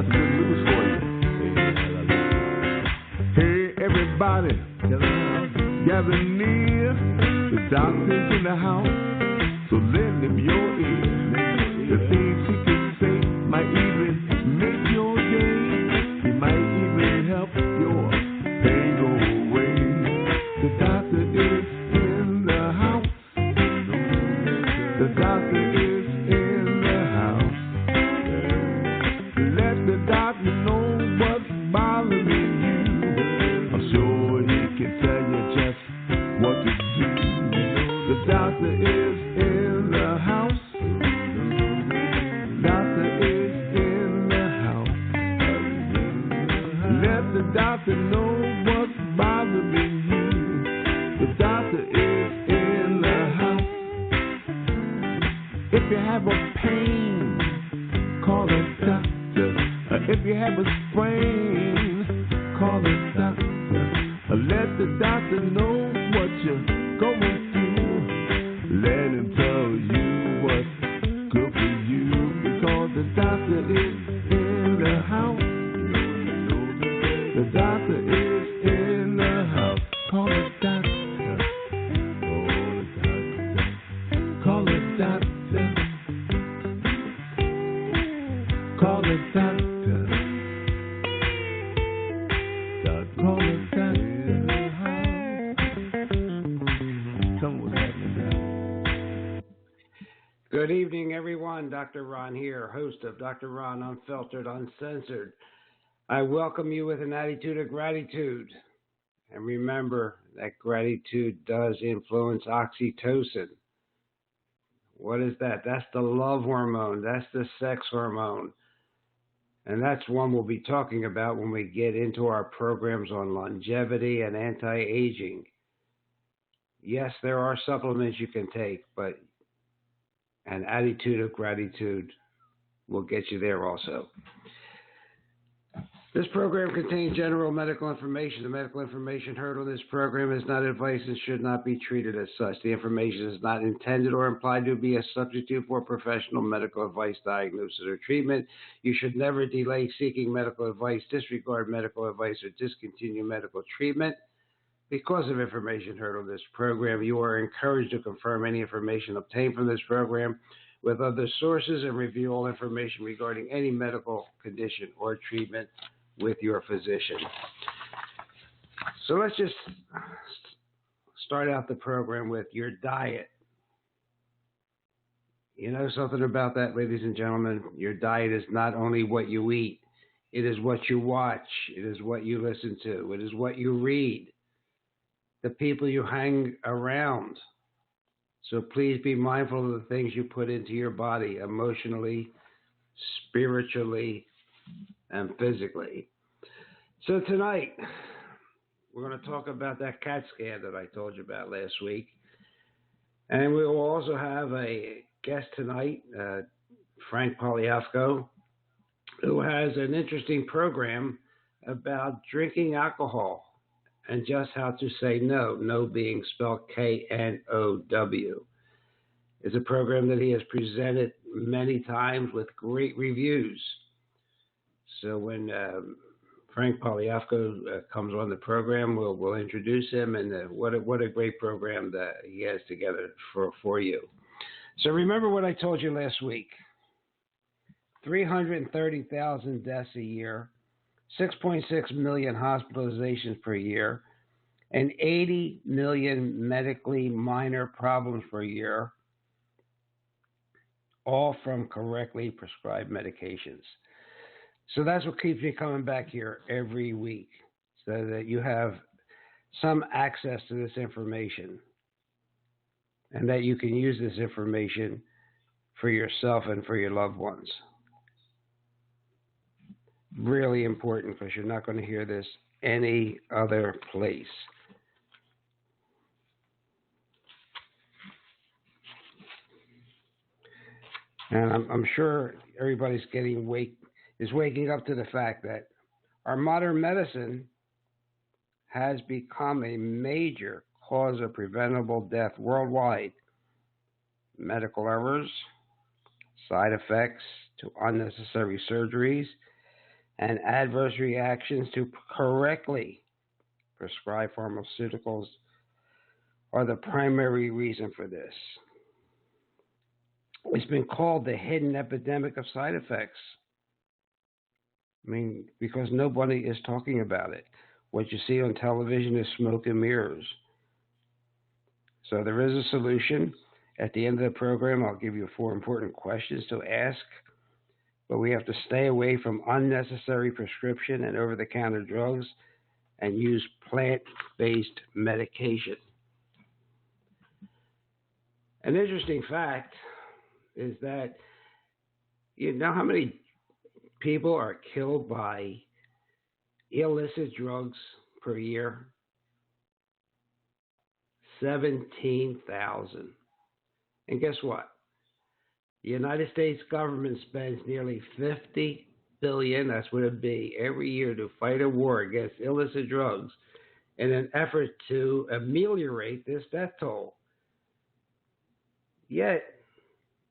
got some good news for you. Hey, everybody, gather near. The doctor's in the house, so lend him your ear. The things he can say might even make your day. He might even help your pain go away. The doctor is in the house. The doctor is in the house. Let the doctor know what's bothering you. I'm sure he can tell you just what to do. The doctor is in the house. Doctor is in the house. Let the doctor know what's bothering you. The doctor is in the house. If you have a pain, call a doctor. If you have a sprain, call a doctor. Let the doctor know what you're going through. Let him tell you what's good for you. Because the doctor is in the house. The doctor is in the house. Call a doctor. Call a doctor. Call a doctor. Call a doctor. Tell me what's happening now. Good evening, everyone. Dr. Ron here, host of Dr. Ron Unfiltered, Uncensored. I welcome you with an attitude of gratitude. And remember that gratitude does influence oxytocin. What is that? That's the love hormone. That's the sex hormone. And that's one we'll be talking about when we get into our programs on longevity and anti-aging. Yes, there are supplements you can take, but an attitude of gratitude will get you there also. This program contains general medical information. The medical information heard on this program is not advice and should not be treated as such. The information is not intended or implied to be a substitute for professional medical advice, diagnosis, or treatment. You should never delay seeking medical advice, disregard medical advice, or discontinue medical treatment. Because of information heard on this program, you are encouraged to confirm any information obtained from this program with other sources and review all information regarding any medical condition or treatment with your physician. So let's just start out the program with your diet. You know something about that, ladies and gentlemen? Your diet is not only what you eat, it is what you watch, it is what you listen to, it is what you read, the people you hang around. So please be mindful of the things you put into your body emotionally, spiritually, and physically. So tonight, we're going to talk about that CAT scan that I told you about last week. And we will also have a guest tonight, Frank Poliafico, who has an interesting program about drinking alcohol and just how to say no, no being spelled K-N-O-W. It's a program that he has presented many times with great reviews. So when Frank Poliafico comes on the program, we'll introduce him, and what a great program that he has together for you. So remember what I told you last week. 330,000 deaths a year, 6.6 million hospitalizations per year, and 80 million medically minor problems per year, all from correctly prescribed medications. So that's what keeps me coming back here every week, so that you have some access to this information and that you can use this information for yourself and for your loved ones. Really important, because you're not going to hear this any other place. And I'm sure everybody's waking up to the fact that our modern medicine has become a major cause of preventable death worldwide. Medical errors, side effects to unnecessary surgeries, and adverse reactions to correctly prescribed pharmaceuticals are the primary reason for this. It's been called the hidden epidemic of side effects. I mean, because nobody is talking about it. What you see on television is smoke and mirrors. So there is a solution. At the end of the program, I'll give you 4 important questions to ask. But we have to stay away from unnecessary prescription and over-the-counter drugs and use plant-based medication. An interesting fact is that you know how many people are killed by illicit drugs per year? 17,000. And guess what? The United States government spends nearly $50 billion, that's what it'd be, every year to fight a war against illicit drugs in an effort to ameliorate this death toll. Yet,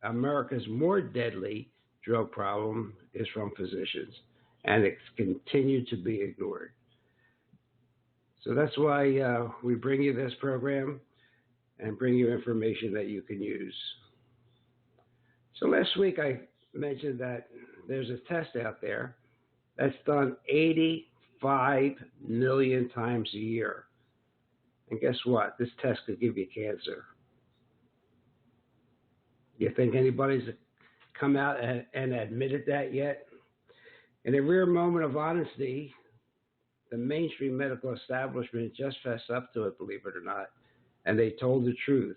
America's more deadly drug problem is from physicians, and it's continued to be ignored. So that's why we bring you this program and bring you information that you can use. So last week I mentioned that there's a test out there that's done 85 million times a year. And guess what? This test could give you cancer. You think anybody's come out and admitted that yet? In a rare moment of honesty, the mainstream medical establishment just fessed up to it, believe it or not, and they told the truth.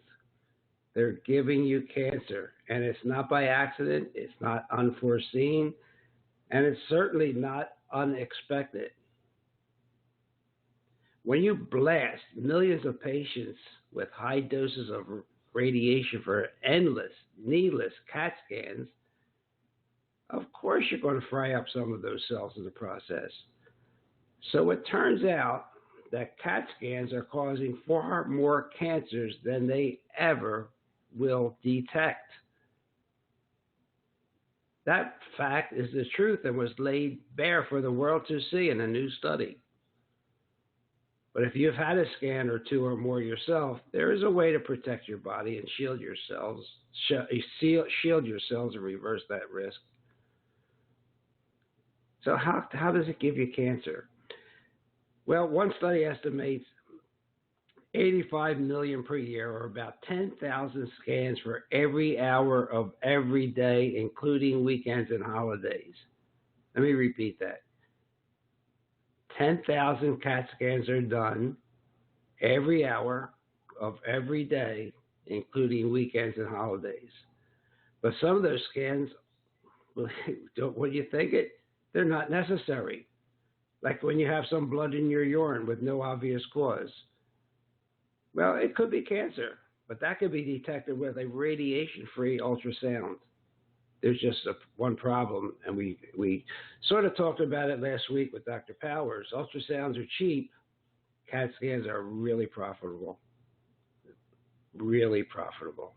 They're giving you cancer, and it's not by accident, it's not unforeseen, and it's certainly not unexpected. When you blast millions of patients with high doses of radiation for endless, needless CAT scans, of course you're going to fry up some of those cells in the process. So it turns out that CAT scans are causing far more cancers than they ever will detect. That fact is the truth and was laid bare for the world to see in a new study. But if you've had a scan or 2 or more yourself, there is a way to protect your body and shield your cells and reverse that risk. So how does it give you cancer? Well, one study estimates 85 million per year, or about 10,000 scans for every hour of every day, including weekends and holidays. Let me repeat that. 10,000 CAT scans are done every hour of every day, including weekends and holidays. But some of those scans, when you think it, they're not necessary. Like when you have some blood in your urine with no obvious cause. Well, it could be cancer, but that could be detected with a radiation-free ultrasound. There's just one problem, and we sort of talked about it last week with Dr. Powers. Ultrasounds are cheap. CAT scans are really profitable. Really profitable.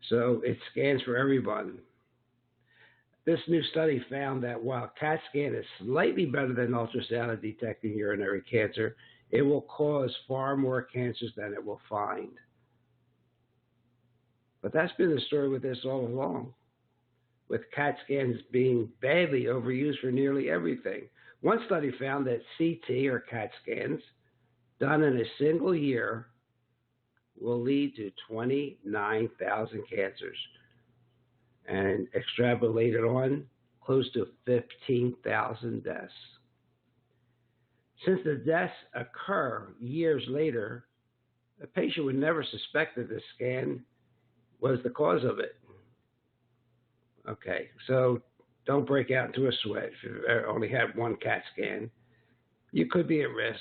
So it scans for everyone. This new study found that while CAT scan is slightly better than ultrasound at detecting urinary cancer, it will cause far more cancers than it will find. But that's been the story with this all along, with CAT scans being badly overused for nearly everything. One study found that CT or CAT scans done in a single year will lead to 29,000 cancers, and extrapolated on, close to 15,000 deaths. Since the deaths occur years later, the patient would never suspect that the scan was the cause of it. Okay, so don't break out into a sweat if you've only had one CAT scan. You could be at risk,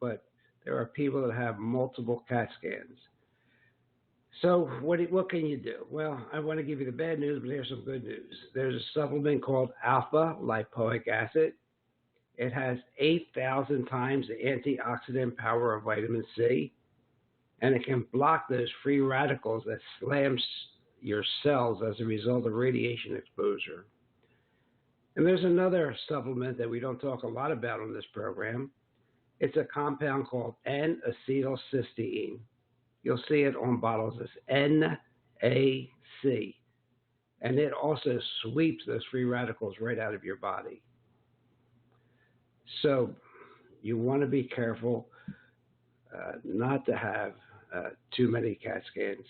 but there are people that have multiple CAT scans. So what can you do? Well, I want to give you the bad news, but here's some good news. There's a supplement called alpha lipoic acid. It has 8,000 times the antioxidant power of vitamin C, and it can block those free radicals that slams your cells as a result of radiation exposure. And there's another supplement that we don't talk a lot about on this program. It's a compound called N-acetylcysteine. You'll see it on bottles as NAC. And it also sweeps those free radicals right out of your body. So you want to be careful not to have too many CAT scans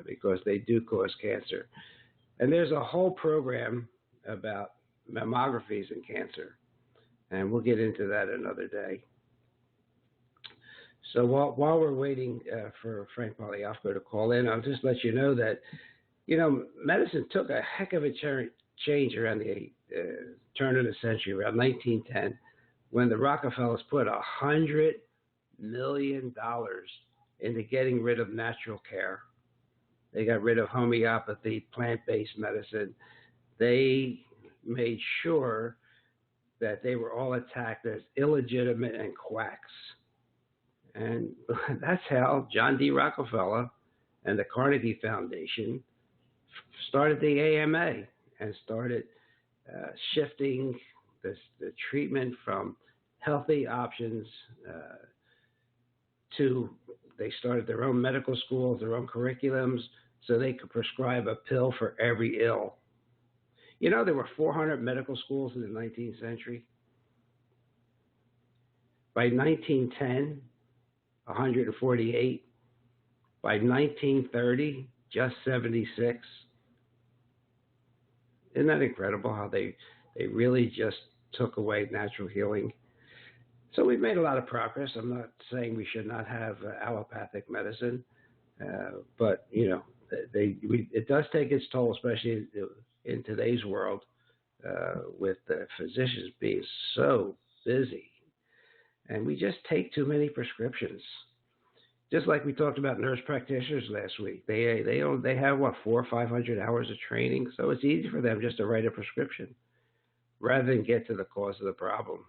because they do cause cancer. And there's a whole program about mammographies and cancer, and we'll get into that another day. So while we're waiting for Frank Poliafico to call in, I'll just let you know that, medicine took a heck of a change around the turn of the century, around 1910, when the Rockefellers put $100 million into getting rid of natural care. They got rid of homeopathy, plant-based medicine. They made sure that they were all attacked as illegitimate and quacks. And that's how John D. Rockefeller and the Carnegie Foundation started the AMA and started shifting the treatment from healthy options to, they started their own medical schools, their own curriculums, so they could prescribe a pill for every ill. There were 400 medical schools in the 19th century. By 1910, 148. By 1930, just 76. Isn't that incredible how they really just took away natural healing? So we've made a lot of progress. I'm not saying we should not have allopathic medicine, but it does take its toll, especially in today's world, with the physicians being so busy. And we just take too many prescriptions. Just like we talked about nurse practitioners last week. They have, 400 or 500 hours of training, so it's easy for them just to write a prescription rather than get to the cause of the problem.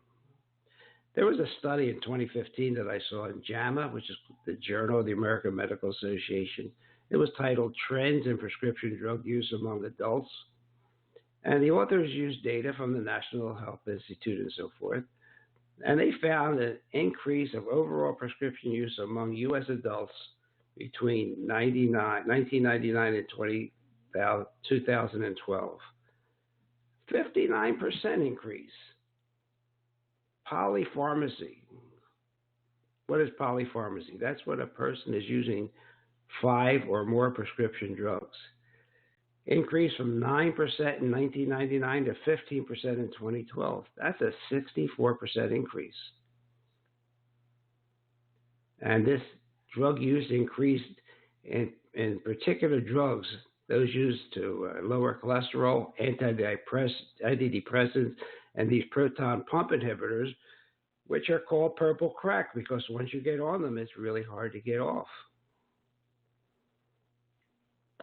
There was a study in 2015 that I saw in JAMA, which is the Journal of the American Medical Association. It was titled Trends in Prescription Drug Use Among Adults. And the authors used data from the National Health Institute and so forth. And they found an increase of overall prescription use among U.S. adults between 1999 and 2012. 59% increase. Polypharmacy. What is polypharmacy? That's when a person is using 5 or more prescription drugs. Increased from 9% in 1999 to 15% in 2012. That's a 64% increase. And this drug use increased in particular drugs, those used to lower cholesterol, antidepressants, and these proton pump inhibitors, which are called purple crack because once you get on them, it's really hard to get off.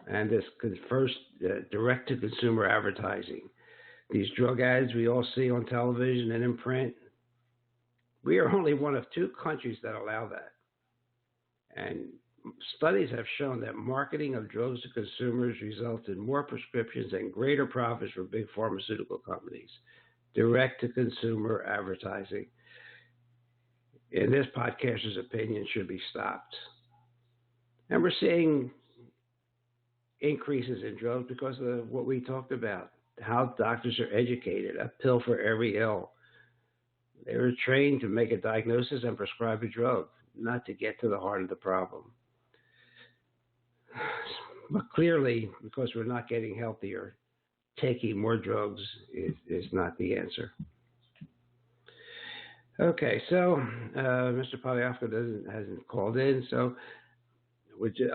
And this first direct-to-consumer advertising. These drug ads we all see on television and in print. We are only one of 2 countries that allow that. And studies have shown that marketing of drugs to consumers results in more prescriptions and greater profits for big pharmaceutical companies. Direct-to-consumer advertising, in this podcaster's opinion, should be stopped. And we're seeing increases in drugs because of what we talked about, how doctors are educated, a pill for every ill. They were trained to make a diagnosis and prescribe a drug, not to get to the heart of the problem. But clearly, because we're not getting healthier, taking more drugs is not the answer. Okay, so Mr. Poliafico hasn't called in, so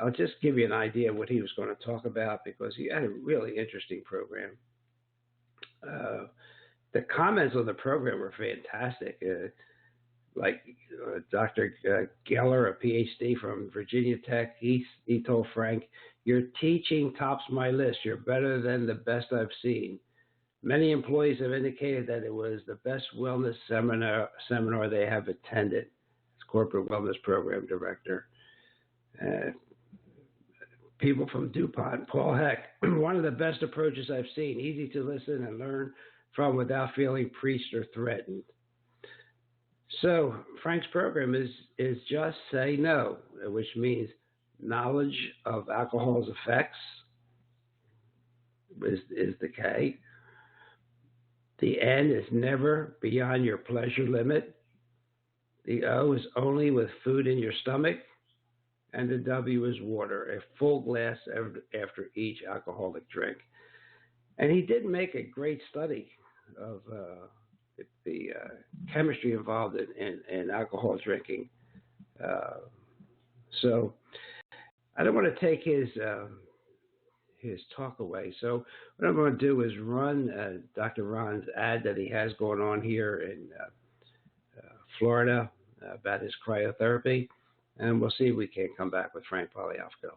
I'll just give you an idea of what he was going to talk about because he had a really interesting program. The comments on the program were fantastic. Dr. Geller, a PhD from Virginia Tech, he told Frank, "Your teaching tops my list. You're better than the best I've seen. Many employees have indicated that it was the best wellness seminar they have attended." It's Corporate Wellness Program Director. People from DuPont, Paul Heck, "One of the best approaches I've seen, easy to listen and learn from without feeling preached or threatened. So Frank's program is just say no, which means knowledge of alcohol's effects is the K. The N is never beyond your pleasure limit. The O is only with food in your stomach. And the W is water, a full glass after each alcoholic drink. And he did make a great study of the chemistry involved in alcohol drinking. So I don't want to take his talk away. So what I'm going to do is run Dr. Ron's ad that he has going on here in Florida about his cryotherapy, and we'll see if we can come back with Frank Poliafico.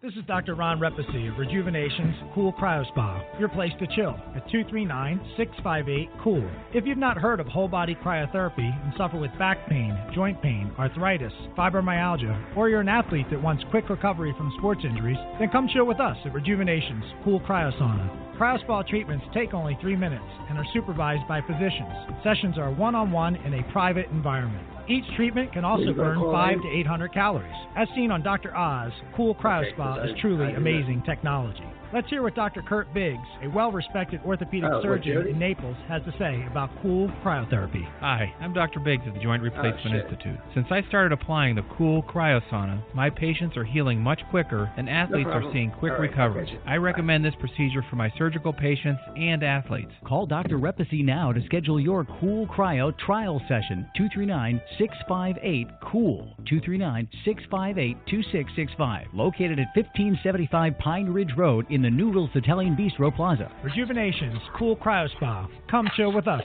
This is Dr. Ron Repasy of Rejuvenation's Cool Cryo Spa, your place to chill at 239-658-COOL. If you've not heard of whole body cryotherapy and suffer with back pain, joint pain, arthritis, fibromyalgia, or you're an athlete that wants quick recovery from sports injuries, then come chill with us at Rejuvenation's Cool Cryo Sauna. Cryo Spa treatments take only 3 minutes and are supervised by physicians. Sessions are one-on-one in a private environment. Each treatment can also burn 500 to 800 calories. As seen on Dr. Oz, Cool Cryo Spa is truly amazing technology. Let's hear what Dr. Kurt Biggs, a well-respected orthopedic surgeon in Naples, has to say about Cool Cryotherapy. Hi, I'm Dr. Biggs at the Joint Replacement Institute. Since I started applying the Cool Cryosauna, my patients are healing much quicker and athletes are seeing quick recoveries. I recommend this procedure for my surgical patients and athletes. Call Dr. Repasy now to schedule your Cool Cryo trial session. 239-658-COOL. 239-658-2665. Located at 1575 Pine Ridge Road in the Noodles Italian Bistro Plaza. Rejuvenation's Cool Cryo Spa. Come chill with us.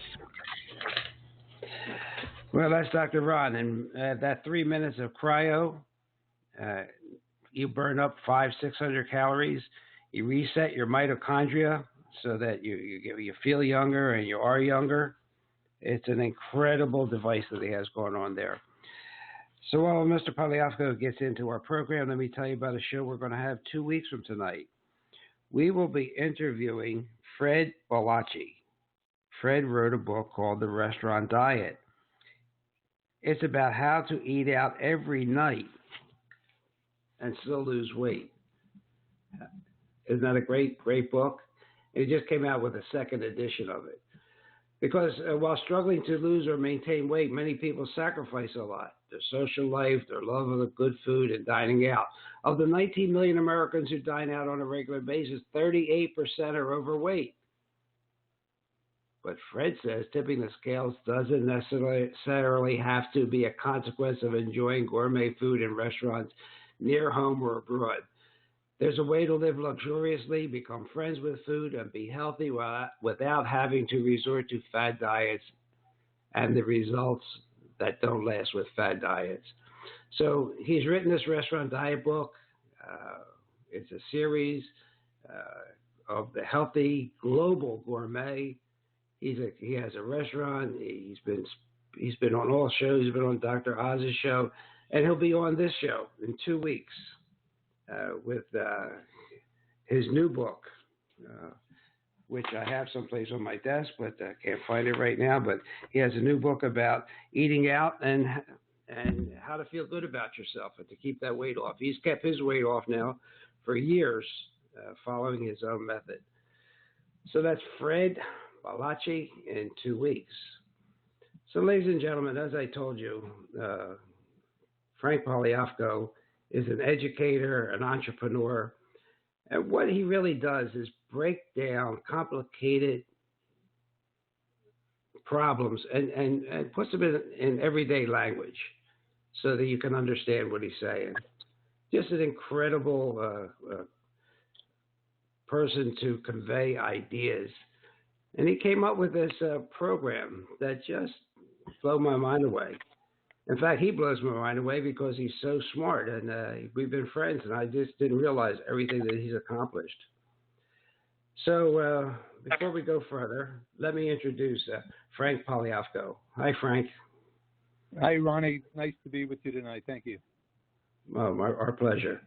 Well, that's Dr. Ron. And that 3 minutes of cryo, you burn up 500-600 calories. You reset your mitochondria so that you feel younger and you are younger. It's an incredible device that he has going on there. So while Mr. Poliafico gets into our program, let me tell you about a show we're going to have 2 weeks from tonight. We will be interviewing Fred Poliafico. Fred wrote a book called The Restaurant Diet. It's about how to eat out every night and still lose weight. Isn't that a great book? It just came out with a second edition of it. Because while struggling to lose or maintain weight, many people sacrifice a lot. Their social life, their love of the good food, and dining out. Of the 19 million Americans who dine out on a regular basis, 38% are overweight. But Fred says tipping the scales doesn't necessarily have to be a consequence of enjoying gourmet food in restaurants near home or abroad. There's a way to live luxuriously, become friends with food, and be healthy without having to resort to fad diets and the results that don't last with fad diets. So he's written this Restaurant Diet book. It's a series of the healthy global gourmet. He has a restaurant. He's been on all shows. He's been on Dr. Oz's show, and he'll be on this show in 2 weeks. With his new book, which I have someplace on my desk, but I can't find it right now. But he has a new book about eating out and how to feel good about yourself and to keep that weight off. He's kept his weight off now for years, following his own method. So that's Fred Poliafico in 2 weeks. So, ladies and gentlemen, as I told you, Frank Poliafico is an educator, an entrepreneur. And what he really does is break down complicated problems and puts them in everyday language so that you can understand what he's saying. Just an incredible person to convey ideas. And he came up with this program that just blew my mind away. In fact, he blows my mind away because he's so smart, and we've been friends, and I just didn't realize everything that he's accomplished. So before we go further, let me introduce Frank Poliafico. Hi, Frank. Hi, Ronnie. Nice to be with you tonight. Thank you. Oh, our pleasure.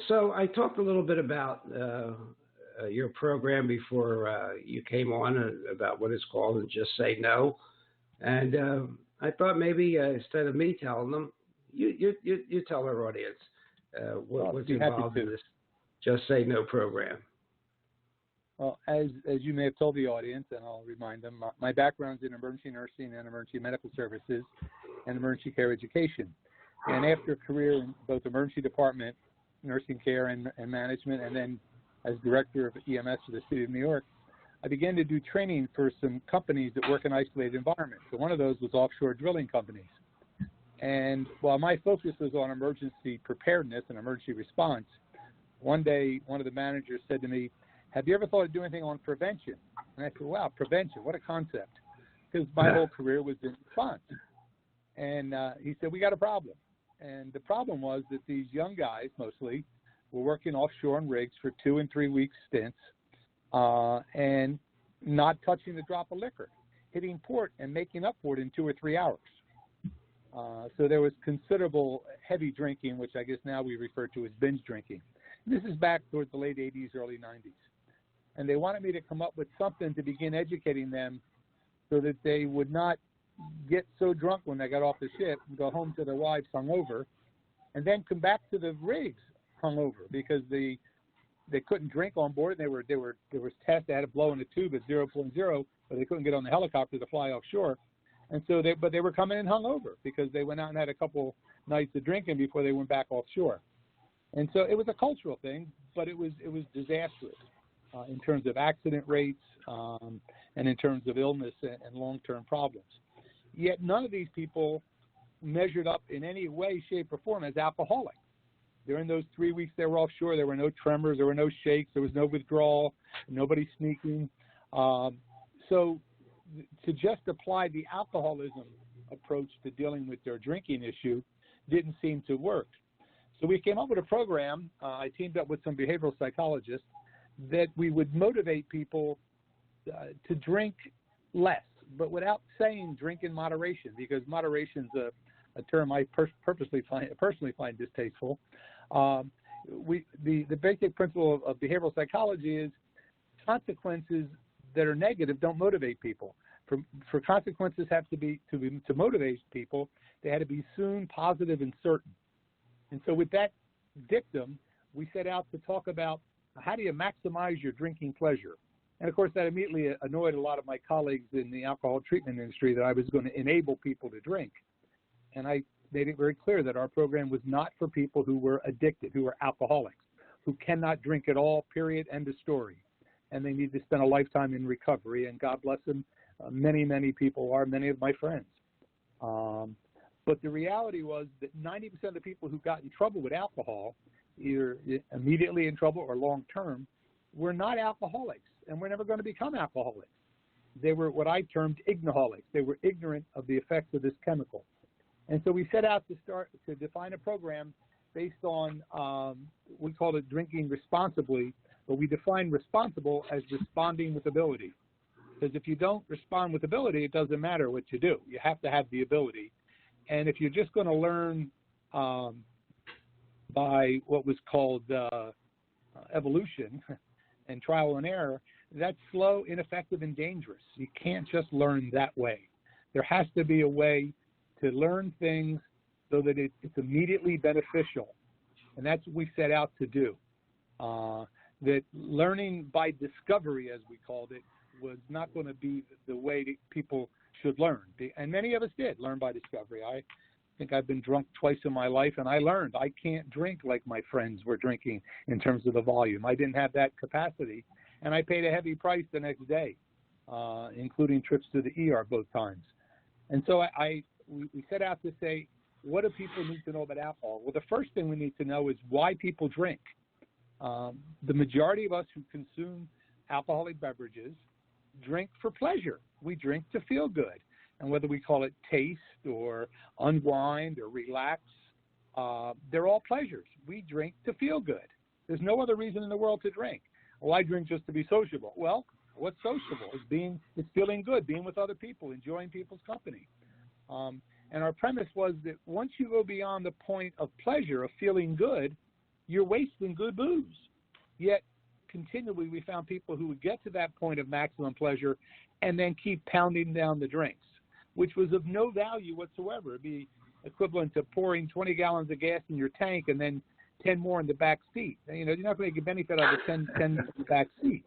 So I talked a little bit about your program before you came on about what it's called and Just Say No. And I thought maybe instead of me telling them, you tell our audience what's involved in this Just Say No program. Well, as you may have told the audience, and I'll remind them, my background's in emergency nursing and emergency medical services and emergency care education. And after a career in both emergency department, nursing care and management, and then as director of EMS for the city of New York, I began to do training for some companies that work in isolated environments. So one of those was offshore drilling companies. And while my focus was on emergency preparedness and emergency response, one day one of the managers said to me, "Have you ever thought of doing anything on prevention?" And I said, "Wow, prevention, what a concept." Because my whole career was in response. And he said, "We got a problem." And the problem was that these young guys, mostly, were working offshore on rigs for 2 and 3 week stints and not touching a drop of liquor, hitting port and making up for it in 2 or 3 hours. So there was considerable heavy drinking, which I guess now we refer to as binge drinking. This is back towards the late 80s, early 90s. And they wanted me to come up with something to begin educating them so that they would not get so drunk when they got off the ship and go home to their wives hungover, and then come back to the rigs hungover because they couldn't drink on board. There was tests. They had to blow in a tube at 0.0, but they couldn't get on the helicopter to fly offshore. And so they were coming in hungover because they went out and had a couple nights of drinking before they went back offshore. And so it was a cultural thing, but it was disastrous in terms of accident rates and in terms of illness and long-term problems. Yet none of these people measured up in any way, shape, or form as alcoholics. During those 3 weeks they were offshore, there were no tremors, there were no shakes, there was no withdrawal, nobody sneaking. So to just apply the alcoholism approach to dealing with their drinking issue didn't seem to work. So we came up with a program. I teamed up with some behavioral psychologists that we would motivate people to drink less, but without saying drink in moderation, because moderation is a term I personally find distasteful. The basic principle of behavioral psychology is consequences that are negative don't motivate people. For consequences have to motivate people, they had to be soon, positive, and certain. And so with that dictum, we set out to talk about how do you maximize your drinking pleasure. And of course, that immediately annoyed a lot of my colleagues in the alcohol treatment industry that I was going to enable people to drink. And I made it very clear that our program was not for people who were addicted, who were alcoholics, who cannot drink at all, period, end of story. And they need to spend a lifetime in recovery, and God bless them, many, many people are, many of my friends. But the reality was that 90% of the people who got in trouble with alcohol, either immediately in trouble or long-term, were not alcoholics, and were never going to become alcoholics. They were what I termed ignoholics. They were ignorant of the effects of this chemical. And so we set out to define a program based on, we called it drinking responsibly, but we define responsible as responding with ability. Because if you don't respond with ability, it doesn't matter what you do. You have to have the ability. And if you're just going to learn by what was called evolution and trial and error, that's slow, ineffective, and dangerous. You can't just learn that way. There has to be a way to learn things so that it's immediately beneficial. And that's what we set out to do. That learning by discovery, as we called it, was not going to be the way that people should learn. And many of us did learn by discovery. I think I've been drunk twice in my life, and I learned I can't drink like my friends were drinking in terms of the volume. I didn't have that capacity, and I paid a heavy price the next day, including trips to the ER both times. And so we set out to say, what do people need to know about alcohol? Well, the first thing we need to know is why people drink. The majority of us who consume alcoholic beverages drink for pleasure. We drink to feel good. And whether we call it taste or unwind or relax, they're all pleasures. We drink to feel good. There's no other reason in the world to drink. Well, I drink just to be sociable. Well, what's sociable? It's feeling good, being with other people, enjoying people's company. And our premise was that once you go beyond the point of pleasure, of feeling good, you're wasting good booze. Yet continually we found people who would get to that point of maximum pleasure and then keep pounding down the drinks, which was of no value whatsoever. It'd be equivalent to pouring 20 gallons of gas in your tank and then 10 more in the back seat. You know, you're not going to get benefit out of the 10 in the back seat.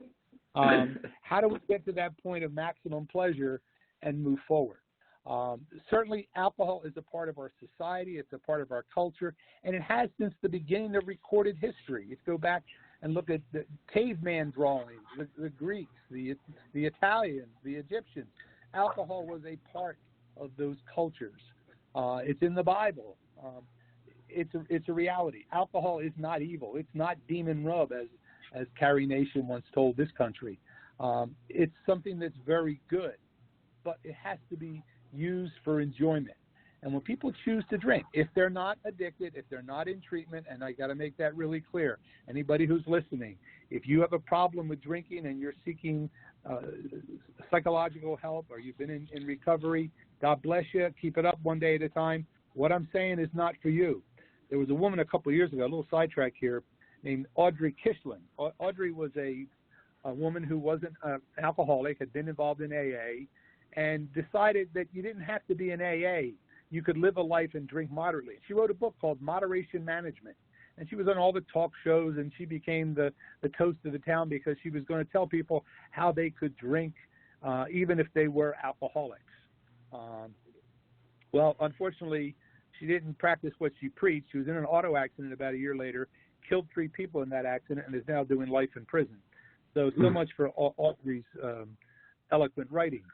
How do we get to that point of maximum pleasure and move forward? Certainly, alcohol is a part of our society. It's a part of our culture, and it has since the beginning of recorded history. If you go back and look at the caveman drawings, the Greeks, the Italians, the Egyptians, alcohol was a part of those cultures. It's in the Bible. It's a reality. Alcohol is not evil. It's not demon rub, as Carrie Nation once told this country. It's something that's very good, but it has to be used for enjoyment. And when people choose to drink, if they're not addicted, if they're not in treatment, and I got to make that really clear, anybody who's listening, if you have a problem with drinking and you're seeking psychological help or you've been in recovery, God bless you. Keep it up one day at a time. What I'm saying is not for you. There was a woman a couple of years ago, a little sidetrack here, named Audrey Kishlan. Audrey was a woman who wasn't an alcoholic, had been involved in AA, and decided that you didn't have to be in AA. You could live a life and drink moderately. She wrote a book called Moderation Management, and she was on all the talk shows, and she became the toast of the town because she was going to tell people how they could drink even if they were alcoholics. Well, unfortunately, she didn't practice what she preached. She was in an auto accident about a year later, killed 3 people in that accident, and is now doing life in prison. So much for Audrey's eloquent writings.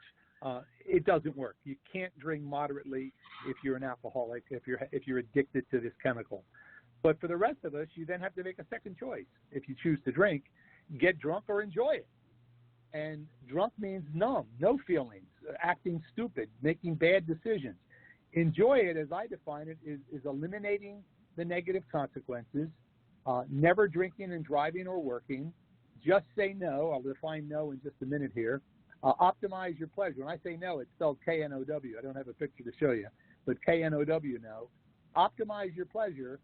It doesn't work. You can't drink moderately if you're an alcoholic, if you're addicted to this chemical. But for the rest of us, you then have to make a second choice. If you choose to drink, get drunk or enjoy it. And drunk means numb, no feelings, acting stupid, making bad decisions. Enjoy it, as I define it, is eliminating the negative consequences, never drinking and driving or working. Just say no. I'll define no in just a minute here. Optimize your pleasure. When I say no, it's spelled K-N-O-W. I don't have a picture to show you, but K-N-O-W, no. Optimize your pleasure,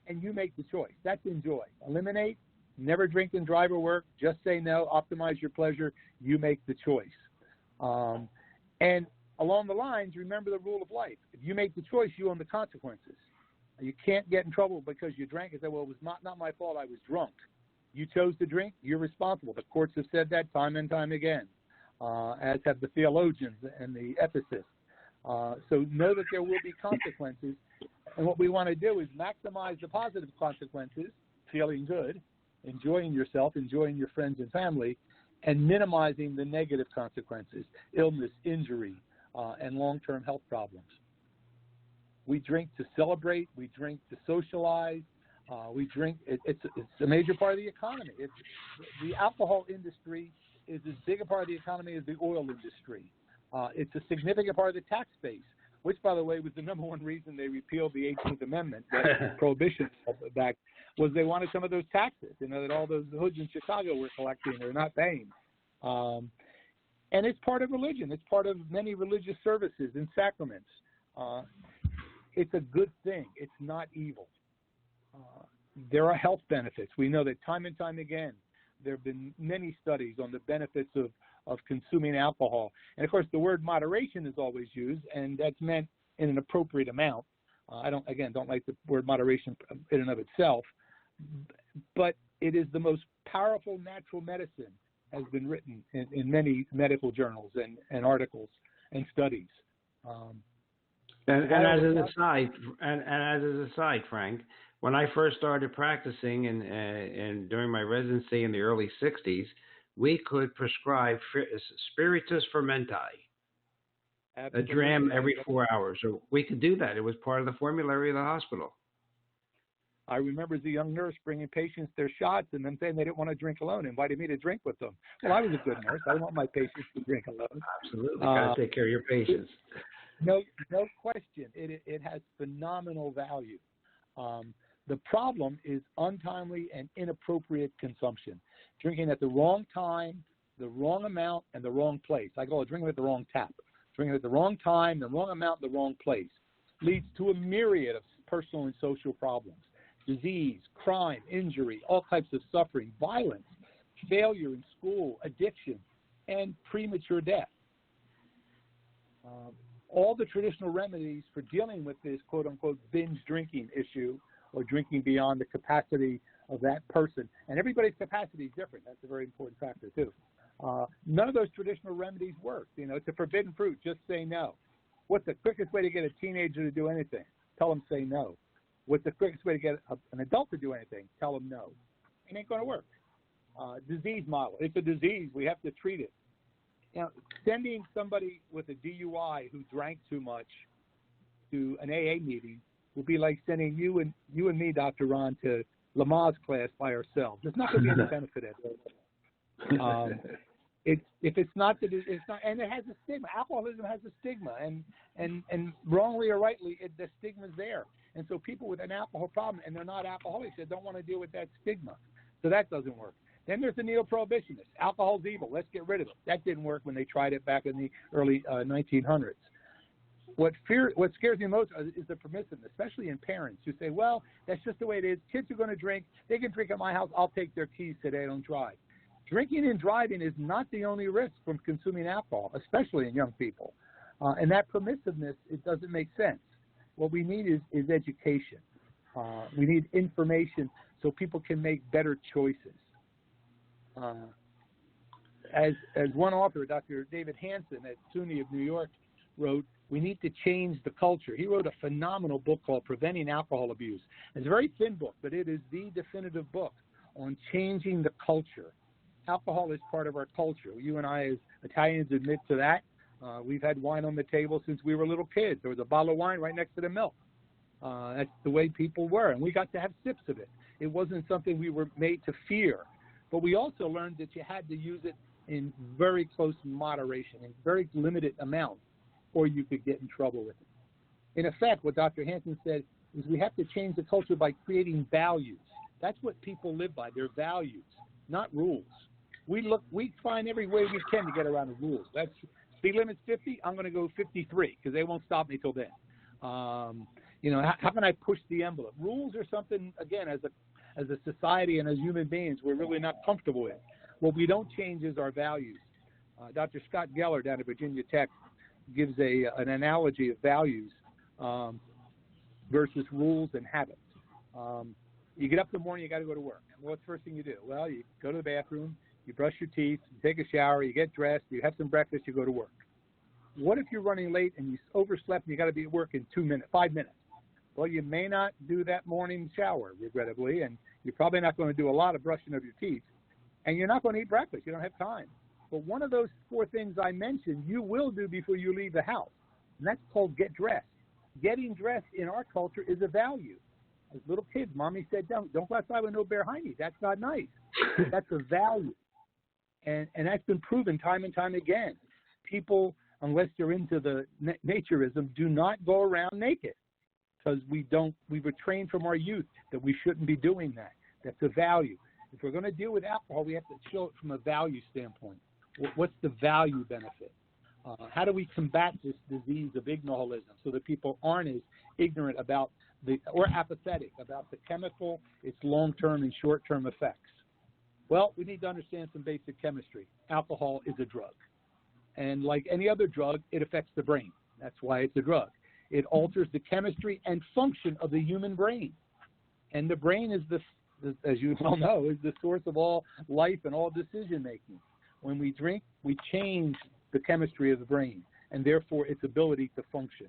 and you make the choice. That's enjoy. Eliminate, never drink and drive or work. Just say no. Optimize your pleasure. You make the choice. And along the lines, remember the rule of life. If you make the choice, you own the consequences. You can't get in trouble because you drank and say, well, it was not my fault, I was drunk. You chose to drink, you're responsible. The courts have said that time and time again, as have the theologians and the ethicists. So know that there will be consequences. And what we want to do is maximize the positive consequences, feeling good, enjoying yourself, enjoying your friends and family, and minimizing the negative consequences, illness, injury, and long-term health problems. We drink to celebrate. We drink to socialize. We drink. It's a major part of the economy. The alcohol industry is as big a part of the economy as the oil industry. It's a significant part of the tax base, which, by the way, was the number one reason they repealed the 18th Amendment, that prohibition back, was they wanted some of those taxes, that all those hoods in Chicago were collecting, they're not paying. And it's part of religion. It's part of many religious services and sacraments. It's a good thing. It's not evil. There are health benefits. We know that time and time again, there have been many studies on the benefits of consuming alcohol. And, of course, the word moderation is always used, and that's meant in an appropriate amount. I don't like the word moderation in and of itself, but it is the most powerful natural medicine, has been written in many medical journals and articles and studies. And as an aside, Frank, when I first started practicing and during my residency in the early 60s, we could prescribe spiritus fermenti, a dram every 4 hours. So we could do that. It was part of the formulary of the hospital. I remember as a young nurse bringing patients their shots and them saying they didn't want to drink alone, invited me to drink with them. Well, I was a good nurse. I didn't want my patients to drink alone. Absolutely. Got to take care of your patients. No question. It has phenomenal value. The problem is untimely and inappropriate consumption. Drinking at the wrong time, the wrong amount, and the wrong place. I call it drinking at the wrong tap. Drinking at the wrong time, the wrong amount, the wrong place leads to a myriad of personal and social problems. Disease, crime, injury, all types of suffering, violence, failure in school, addiction, and premature death. All the traditional remedies for dealing with this quote-unquote binge drinking issue or drinking beyond the capacity of that person, and everybody's capacity is different. That's a very important factor, too. None of those traditional remedies work. You know, it's a forbidden fruit. Just say no. What's the quickest way to get a teenager to do anything? Tell them say no. What's the quickest way to get an adult to do anything? Tell them no. It ain't going to work. Disease model. It's a disease. We have to treat it. You know, sending somebody with a DUI who drank too much to an AA meeting would be like sending you and me, Dr. Ron, to Lamaze class by ourselves. There's not going to be any benefit at all. If it's not, it's not, and it has a stigma. Alcoholism has a stigma, and wrongly or rightly, the stigma's there. And so people with an alcohol problem and they're not alcoholics, they don't want to deal with that stigma. So that doesn't work. Then there's the neo-prohibitionists. Alcohol's evil. Let's get rid of it. That didn't work when they tried it back in the early 1900s. What scares me most is the permissiveness, especially in parents who say, well, that's just the way it is. Kids are going to drink. They can drink at my house. I'll take their keys so they don't drive. Drinking and driving is not the only risk from consuming alcohol, especially in young people. And that permissiveness, it doesn't make sense. What we need is education. We need information so people can make better choices. As one author, Dr. David Hansen at SUNY of New York, wrote, we need to change the culture. He wrote a phenomenal book called Preventing Alcohol Abuse. It's a very thin book, but it is the definitive book on changing the culture. Alcohol is part of our culture. You and I as Italians admit to that. We've had wine on the table since we were little kids. There was a bottle of wine right next to the milk. That's the way people were, and we got to have sips of it. It wasn't something we were made to fear. But we also learned that you had to use it in very close moderation, in very limited amounts, or you could get in trouble with it. In effect, what Dr. Hansen said is we have to change the culture by creating values. That's what people live by, their values, not rules. We find every way we can to get around the rules. That's speed limit's 50, I'm going to go 53 because they won't stop me till then. You know, how can I push the envelope? Rules are something, again, as a society and as human beings, we're really not comfortable with. What we don't change is our values. Dr. Scott Geller down at Virginia Tech gives an analogy of values versus rules and habits. You get up in the morning, you got to go to work. What's the first thing you do? Well, you go to the bathroom, you brush your teeth, you take a shower, you get dressed, you have some breakfast, you go to work. What if you're running late and you overslept and you got to be at work in 5 minutes? Well, you may not do that morning shower, regrettably, and you're probably not going to do a lot of brushing of your teeth, and you're not going to eat breakfast. You don't have time. But one of those 4 things I mentioned, you will do before you leave the house, and that's called get dressed. Getting dressed in our culture is a value. As little kids, Mommy said, don't go outside with no bare hiney. That's not nice. That's a value. And that's been proven time and time again. People, unless they're into the naturism, do not go around naked because we were trained from our youth that we shouldn't be doing that. That's a value. If we're going to deal with alcohol, we have to show it from a value standpoint. What's the value benefit? How do we combat this disease of ignoholism so that people aren't as ignorant about or apathetic about the chemical, its long-term and short-term effects? Well, we need to understand some basic chemistry. Alcohol is a drug. And like any other drug, it affects the brain. That's why it's a drug. It alters the chemistry and function of the human brain. And the brain is, as you all know, is the source of all life and all decision-making. When we drink, we change the chemistry of the brain and therefore its ability to function.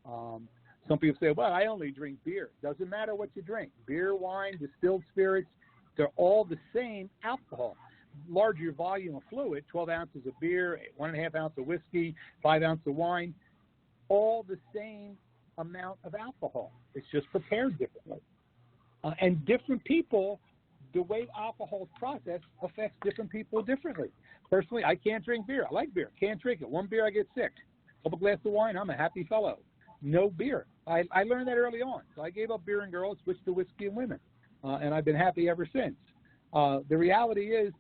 Some people say, well, I only drink beer. Doesn't matter what you drink. Beer, wine, distilled spirits, they're all the same alcohol. Larger volume of fluid, 12 ounces of beer, 1.5 ounce of whiskey, 5 ounces of wine, all the same amount of alcohol. It's just prepared differently. And different people, the way alcohol is processed affects different people differently. Personally, I can't drink beer. I like beer. Can't drink it. One beer, I get sick. A couple glasses of wine, I'm a happy fellow. No beer. I learned that early on. So I gave up beer and girls, switched to whiskey and women. And I've been happy ever since. The reality is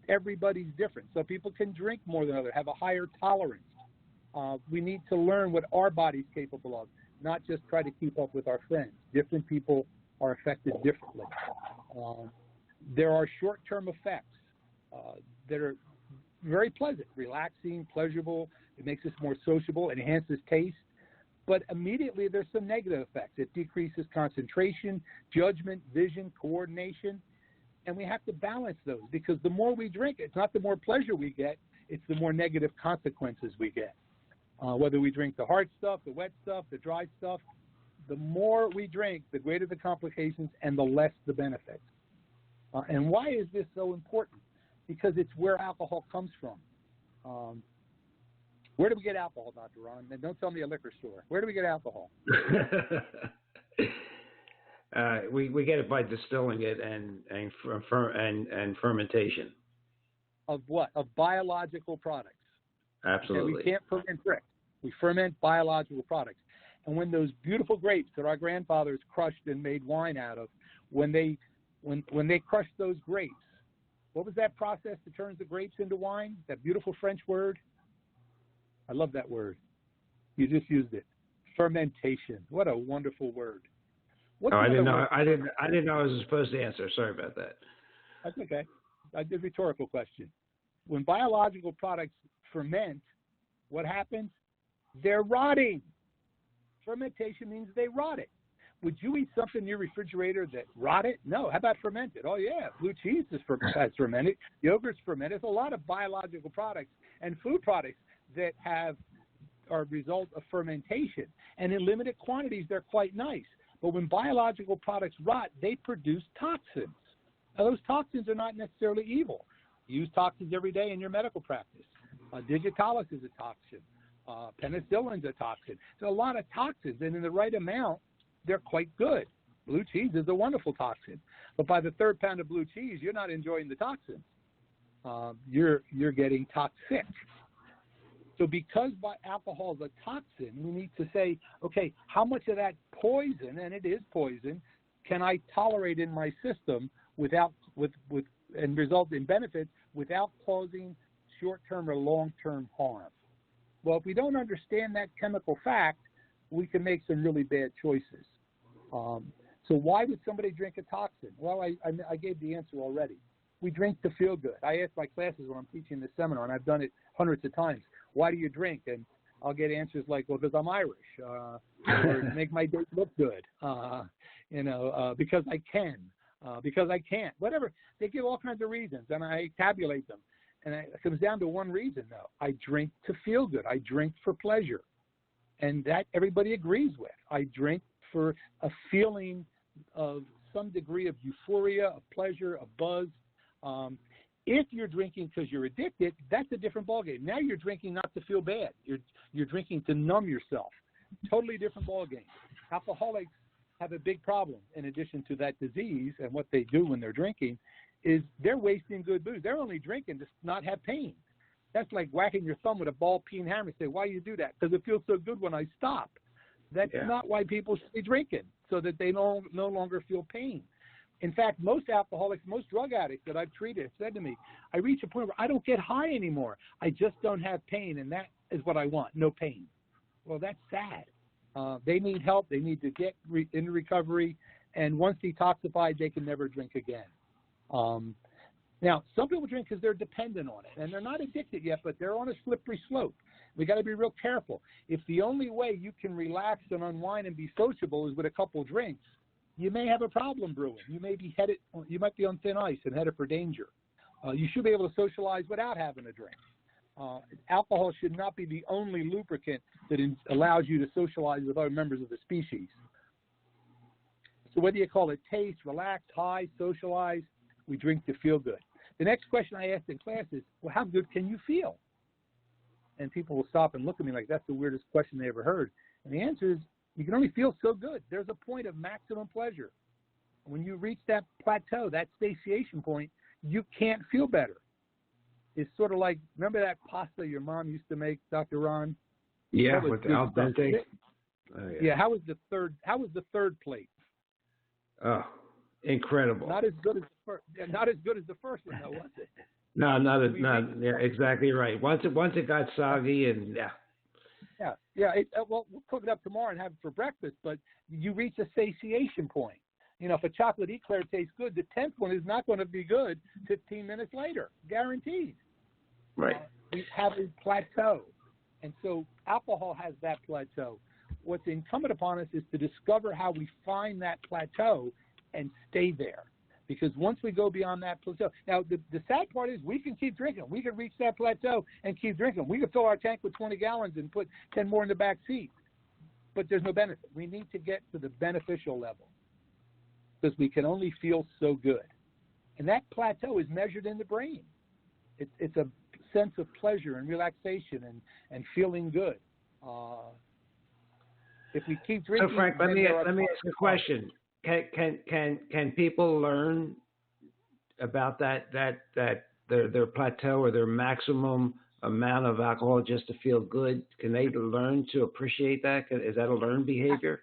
everybody's different. So people can drink more than others, have a higher tolerance. We need to learn what our body's capable of, not just try to keep up with our friends. Different people are affected differently. There are short-term effects that are very pleasant, relaxing, pleasurable. It makes us more sociable, enhances taste. But immediately there's some negative effects. It decreases concentration, judgment, vision, coordination. And we have to balance those because the more we drink, it's not the more pleasure we get, it's the more negative consequences we get. Whether we drink the hard stuff, the wet stuff, the dry stuff, the more we drink, the greater the complications and the less the benefits. And why is this so important? Because it's where alcohol comes from. Where do we get alcohol, Dr. Ron? And don't tell me a liquor store. Where do we get alcohol? We get it by distilling it and fermentation. Of what? Of biological products. Absolutely. Okay, we can't ferment brick. We ferment biological products. And when those beautiful grapes that our grandfathers crushed and made wine out of, when they crushed those grapes, what was that process that turns the grapes into wine? That beautiful French word? I love that word. You just used it. Fermentation. What a wonderful word. I didn't know. I didn't know I was supposed to answer. Sorry about that. That's okay. I did a rhetorical question. When biological products ferment, what happens? They're rotting. Fermentation means they rot it. Would you eat something in your refrigerator that rotted? No. How about fermented? Oh, yeah. Blue cheese is fermented. Yogurt's fermented. There's a lot of biological products and food products that are a result of fermentation. And in limited quantities, they're quite nice. But when biological products rot, they produce toxins. Now, those toxins are not necessarily evil. You use toxins every day in your medical practice. Digitalis is a toxin. Penicillin's a toxin. There's a lot of toxins, and in the right amount, they're quite good. Blue cheese is a wonderful toxin. But by the third pound of blue cheese, you're not enjoying the toxins. You're getting toxic. So because alcohol is a toxin, we need to say, okay, how much of that poison, and it is poison, can I tolerate in my system and result in benefits without causing short-term or long-term harm? Well, if we don't understand that chemical fact, we can make some really bad choices. So why would somebody drink a toxin? Well, I gave the answer already. We drink to feel good. I ask my classes when I'm teaching this seminar, and I've done it hundreds of times, why do you drink? And I'll get answers like, well, because I'm Irish, or make my date look good, because I can, because I can't, whatever. They give all kinds of reasons, and I tabulate them. And it comes down to one reason, though. I drink to feel good. I drink for pleasure. And that everybody agrees with. I drink for a feeling of some degree of euphoria, of pleasure, of buzz. If you're drinking because you're addicted, that's a different ballgame. Now you're drinking not to feel bad. You're drinking to numb yourself. Totally different ballgame. Alcoholics have a big problem in addition to that disease, and what they do when they're drinking is they're wasting good booze. They're only drinking to not have pain. That's like whacking your thumb with a ball-peen hammer and say, why do you do that? Because it feels so good when I stop. That's not why people should be drinking, so that they no longer feel pain. In fact, most alcoholics, most drug addicts that I've treated have said to me, I reach a point where I don't get high anymore. I just don't have pain, and that is what I want, no pain. Well, that's sad. They need help. They need to get into recovery, and once detoxified, they can never drink again. Now, some people drink because they're dependent on it, and they're not addicted yet, but they're on a slippery slope. We got to be real careful. If the only way you can relax and unwind and be sociable is with a couple drinks, you may have a problem brewing. You may be you might be on thin ice and headed for danger. You should be able to socialize without having a drink. Alcohol should not be the only lubricant that allows you to socialize with other members of the species. So whether you call it taste, relax, high, socialize, we drink to feel good. The next question I ask in class is, well, how good can you feel? And people will stop and look at me like that's the weirdest question they ever heard. And the answer is, you can only feel so good. There's a point of maximum pleasure. When you reach that plateau, that satiation point, you can't feel better. It's sort of like, remember that pasta your mom used to make, Dr. Ron? Yeah, with the al dente. Oh, yeah. How was the third plate? Oh, incredible. Not as good as the first. Not as good as the first one, though, was it? No, yeah, exactly right. Once it got soggy and Yeah. Well, we'll cook it up tomorrow and have it for breakfast. But you reach a satiation point. You know, if a chocolate eclair tastes good, the 10th one is not going to be good 15 minutes later, guaranteed. Right. We have a plateau. And so alcohol has that plateau. What's incumbent upon us is to discover how we find that plateau and stay there. Because once we go beyond that plateau, now the sad part is we can keep drinking. We can reach that plateau and keep drinking. We can fill our tank with 20 gallons and put 10 more in the back seat. But there's no benefit. We need to get to the beneficial level because we can only feel so good. And that plateau is measured in the brain. It's a sense of pleasure and relaxation and feeling good. If we keep drinking, so Frank, let me ask a question. Can people learn about that their plateau or their maximum amount of alcohol just to feel good? Can they learn to appreciate that? Is that a learned behavior?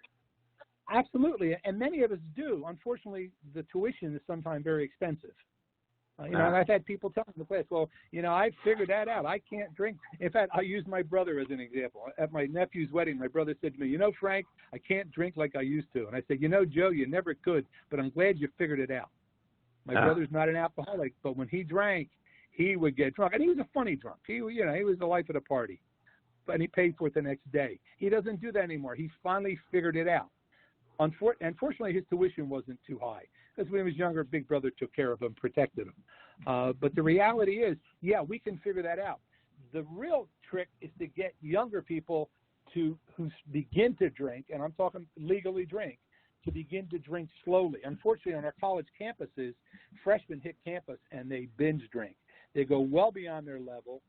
Absolutely, and many of us do. Unfortunately, the tuition is sometimes very expensive. And I've had people tell me in the class, well, I figured that out. I can't drink. In fact, I use my brother as an example. At my nephew's wedding, my brother said to me, Frank, I can't drink like I used to. And I said, Joe, you never could, but I'm glad you figured it out. My brother's not an alcoholic, but when he drank, he would get drunk. And he was a funny drunk. He was the life of the party. And he paid for it the next day. He doesn't do that anymore. He finally figured it out. Unfortunately, his tuition wasn't too high because when he was younger, Big Brother took care of him, protected him. But the reality is, we can figure that out. The real trick is to get younger people who begin to drink, and I'm talking legally drink, to begin to drink slowly. Unfortunately, on our college campuses, freshmen hit campus and they binge drink. They go well beyond their level.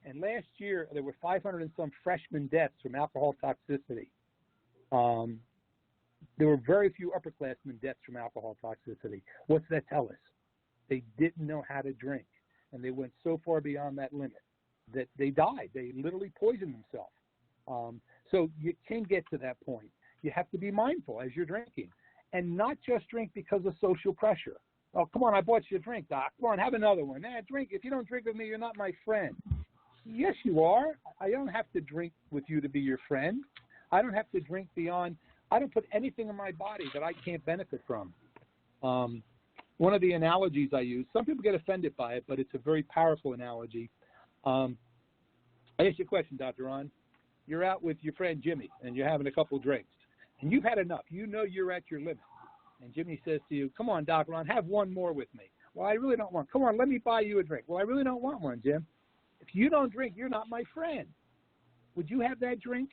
And last year, there were 500 and some freshman deaths from alcohol toxicity. There were very few upperclassmen deaths from alcohol toxicity. What's that tell us? They didn't know how to drink, and they went so far beyond that limit that they died. They literally poisoned themselves. So you can get to that point. You have to be mindful as you're drinking, and not just drink because of social pressure. Oh, come on, I bought you a drink, Doc. Come on, have another one. Drink. If you don't drink with me, you're not my friend. Yes, you are. I don't have to drink with you to be your friend. I don't have to drink beyond. I don't put anything in my body that I can't benefit from. One of the analogies I use, some people get offended by it, but it's a very powerful analogy. I ask you a question, Dr. Ron. You're out with your friend Jimmy, and you're having a couple drinks, and you've had enough. You know you're at your limit. And Jimmy says to you, come on, Dr. Ron, have one more with me. Well, I really don't want. Come on, let me buy you a drink. Well, I really don't want one, Jim. If you don't drink, you're not my friend. Would you have that drink?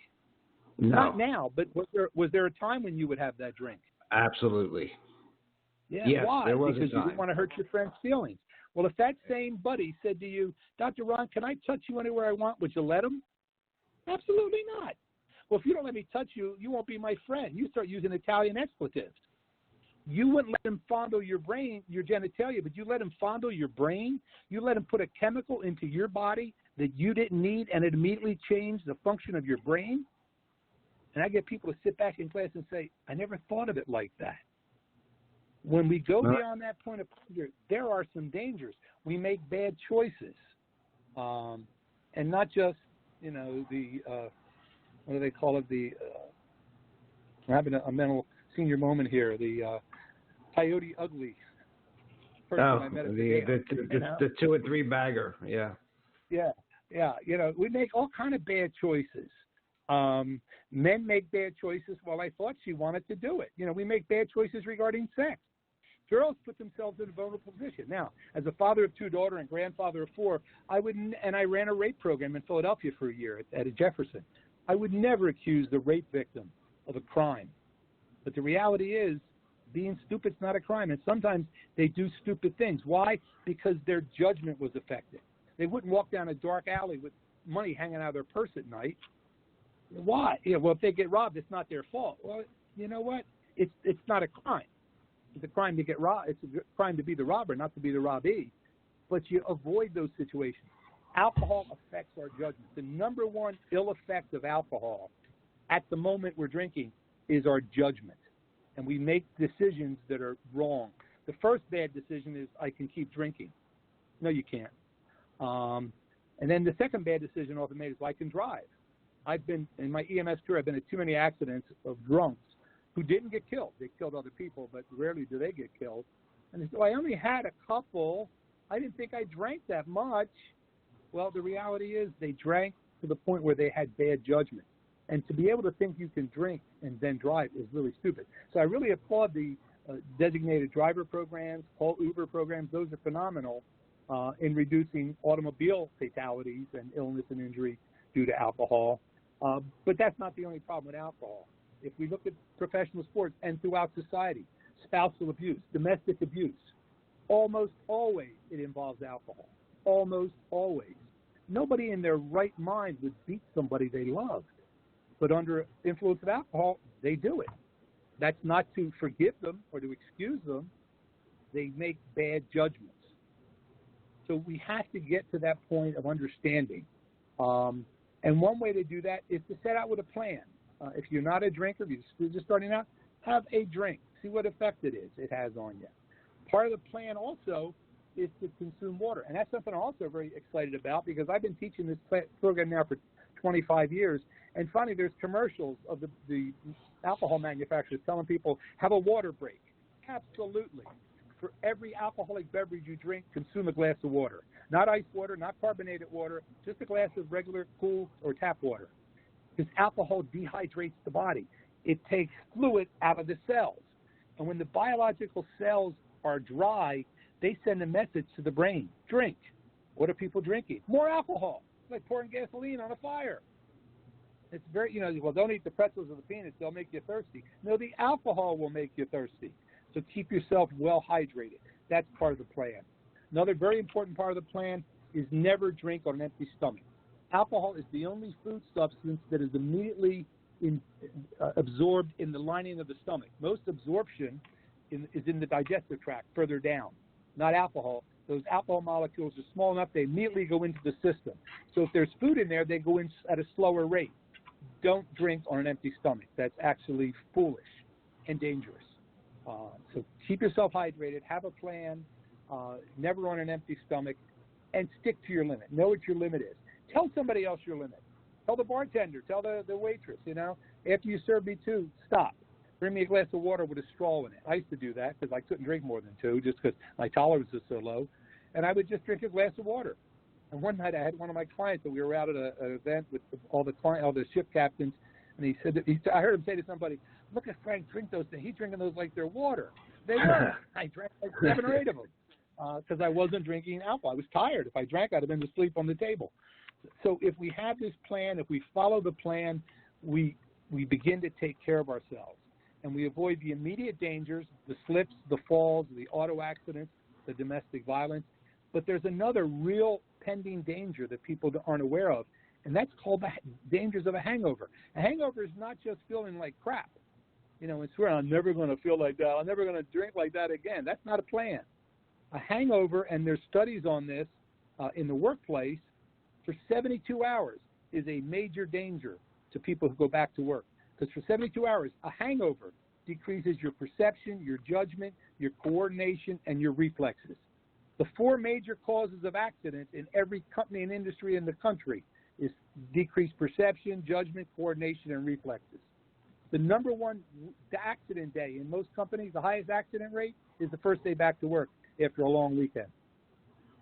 No. Not now, but was there a time when you would have that drink? Absolutely. Yeah, yes, why? There was because a time. You didn't want to hurt your friend's feelings. Well, if that same buddy said to you, Dr. Ron, can I touch you anywhere I want? Would you let him? Absolutely not. Well, if you don't let me touch you, you won't be my friend. You start using Italian expletives. You wouldn't let him fondle your brain, your genitalia, but you let him fondle your brain. You let him put a chemical into your body that you didn't need, and it immediately changed the function of your brain. And I get people to sit back in class and say, I never thought of it like that. When we go beyond that point of pleasure, there are some dangers. We make bad choices. And not just, what do they call it? I'm having a mental senior moment here. The Coyote Ugly person I met at the 2 or 3 bagger. Yeah. Yeah. We make all kind of bad choices. Men make bad choices. Well, I thought she wanted to do it. We make bad choices regarding sex. Girls put themselves in a vulnerable position. Now, as a father of 2 daughters and grandfather of 4, I ran a rape program in Philadelphia for a year at a Jefferson. I would never accuse the rape victim of a crime. But the reality is, being stupid's not a crime. And sometimes they do stupid things. Why? Because their judgment was affected. They wouldn't walk down a dark alley with money hanging out of their purse at night. Why? Well, if they get robbed, it's not their fault. Well, you know what? It's not a crime. It's a crime to get robbed. It's a crime to be the robber, not to be the robbee. But you avoid those situations. Alcohol affects our judgment. The number one ill effect of alcohol at the moment we're drinking is our judgment. And we make decisions that are wrong. The first bad decision is I can keep drinking. No, you can't. And then the second bad decision often made is I can drive. I've been, in my EMS career, I've been in too many accidents of drunks who didn't get killed. They killed other people, but rarely do they get killed. And they say, well, I only had a couple. I didn't think I drank that much. Well, the reality is they drank to the point where they had bad judgment. And to be able to think you can drink and then drive is really stupid. So I really applaud the designated driver programs, call Uber programs. Those are phenomenal in reducing automobile fatalities and illness and injury due to alcohol. But that's not the only problem with alcohol. If we look at professional sports and throughout society, spousal abuse, domestic abuse, almost always it involves alcohol. Almost always. Nobody in their right mind would beat somebody they loved. But under influence of alcohol, they do it. That's not to forgive them or to excuse them. They make bad judgments. So we have to get to that point of understanding. And one way to do that is to set out with a plan. If you're not a drinker, if you're just starting out, have a drink. See what effect it has on you. Part of the plan also is to consume water. And that's something I'm also very excited about because I've been teaching this program now for 25 years. And finally, there's commercials of the alcohol manufacturers telling people, have a water break. Absolutely. For every alcoholic beverage you drink, consume a glass of water. Not ice water, not carbonated water, just a glass of regular, cool, or tap water. Because alcohol dehydrates the body. It takes fluid out of the cells. And when the biological cells are dry, they send a message to the brain, drink. What are people drinking? More alcohol. It's like pouring gasoline on a fire. It's very, well, don't eat the pretzels or the peanuts. They'll make you thirsty. No, the alcohol will make you thirsty. So keep yourself well hydrated. That's part of the plan. Another very important part of the plan is never drink on an empty stomach. Alcohol is the only food substance that is immediately absorbed in the lining of the stomach. Most absorption is in the digestive tract, further down, not alcohol. Those alcohol molecules are small enough, they immediately go into the system. So if there's food in there, they go in at a slower rate. Don't drink on an empty stomach. That's actually foolish and dangerous. So keep yourself hydrated, have a plan, never on an empty stomach, and stick to your limit. Know what your limit is. Tell somebody else your limit. Tell the bartender, tell the waitress, after you serve me two, stop. Bring me a glass of water with a straw in it. I used to do that because I couldn't drink more than two just because my tolerance is so low. And I would just drink a glass of water. And one night I had one of my clients that we were out at an event with all the ship captains, and he said I heard him say to somebody, "Look at Frank drink those things. He's drinking those like they're water." They were. I drank like 7 or 8 of them because I wasn't drinking alcohol. I was tired. If I drank, I'd have been asleep on the table. So if we have this plan, if we follow the plan, we begin to take care of ourselves. And we avoid the immediate dangers, the slips, the falls, the auto accidents, the domestic violence. But there's another real pending danger that people aren't aware of, and that's called the dangers of a hangover. A hangover is not just feeling like crap. And swear, I'm never going to feel like that. I'm never going to drink like that again. That's not a plan. A hangover, and there's studies on this in the workplace, for 72 hours is a major danger to people who go back to work. Because for 72 hours, a hangover decreases your perception, your judgment, your coordination, and your reflexes. The 4 major causes of accidents in every company and industry in the country is decreased perception, judgment, coordination, and reflexes. The number one accident day in most companies, the highest accident rate, is the first day back to work after a long weekend.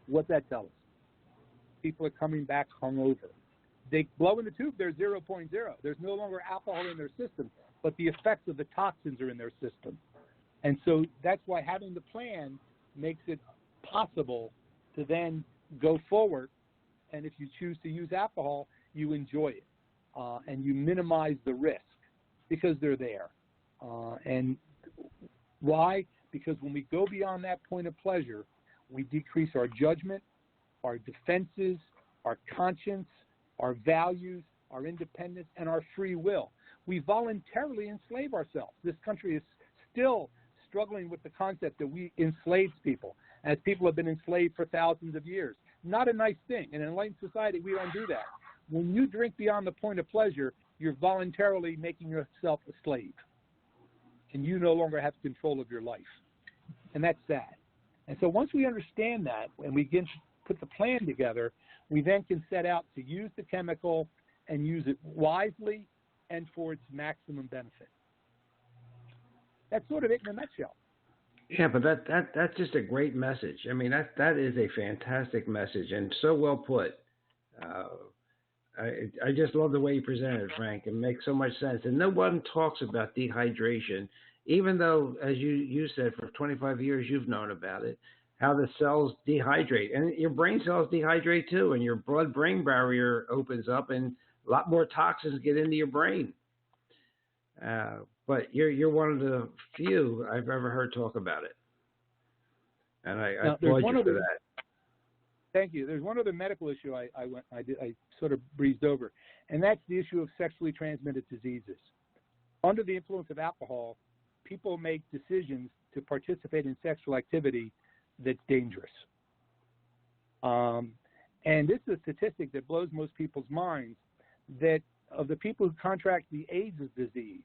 What's that tell us? People are coming back hungover. They blow in the tube, they're 0.0. There's no longer alcohol in their system, but the effects of the toxins are in their system. And so that's why having the plan makes it possible to then go forward. And if you choose to use alcohol, you enjoy it. And you minimize the risk because they're there. And why? Because when we go beyond that point of pleasure, we decrease our judgment, our defenses, our conscience, our values, our independence, and our free will. We voluntarily enslave ourselves. This country is still struggling with the concept that we enslaved people, as people have been enslaved for thousands of years. Not a nice thing. In an enlightened society, we don't do that. When you drink beyond the point of pleasure, you're voluntarily making yourself a slave. And you no longer have control of your life. And that's sad. And so once we understand that, and we begin to put the plan together, we then can set out to use the chemical and use it wisely and for its maximum benefit. that's sort of it in a nutshell. Yeah, but that's just a great message. I mean, that is a fantastic message and so well put. I just love the way you presented it, Frank. It makes so much sense. And no one talks about dehydration, even though, as you said, for 25 years you've known about it, how the cells dehydrate. And your brain cells dehydrate too, and your blood-brain barrier opens up, and a lot more toxins get into your brain. But you're one of the few I've ever heard talk about it. And I applaud you for that. Thank you. There's one other medical issue I sort of breezed over, and that's the issue of sexually transmitted diseases. Under the influence of alcohol, people make decisions to participate in sexual activity that's dangerous. And this is a statistic that blows most people's minds, that of the people who contract the AIDS disease,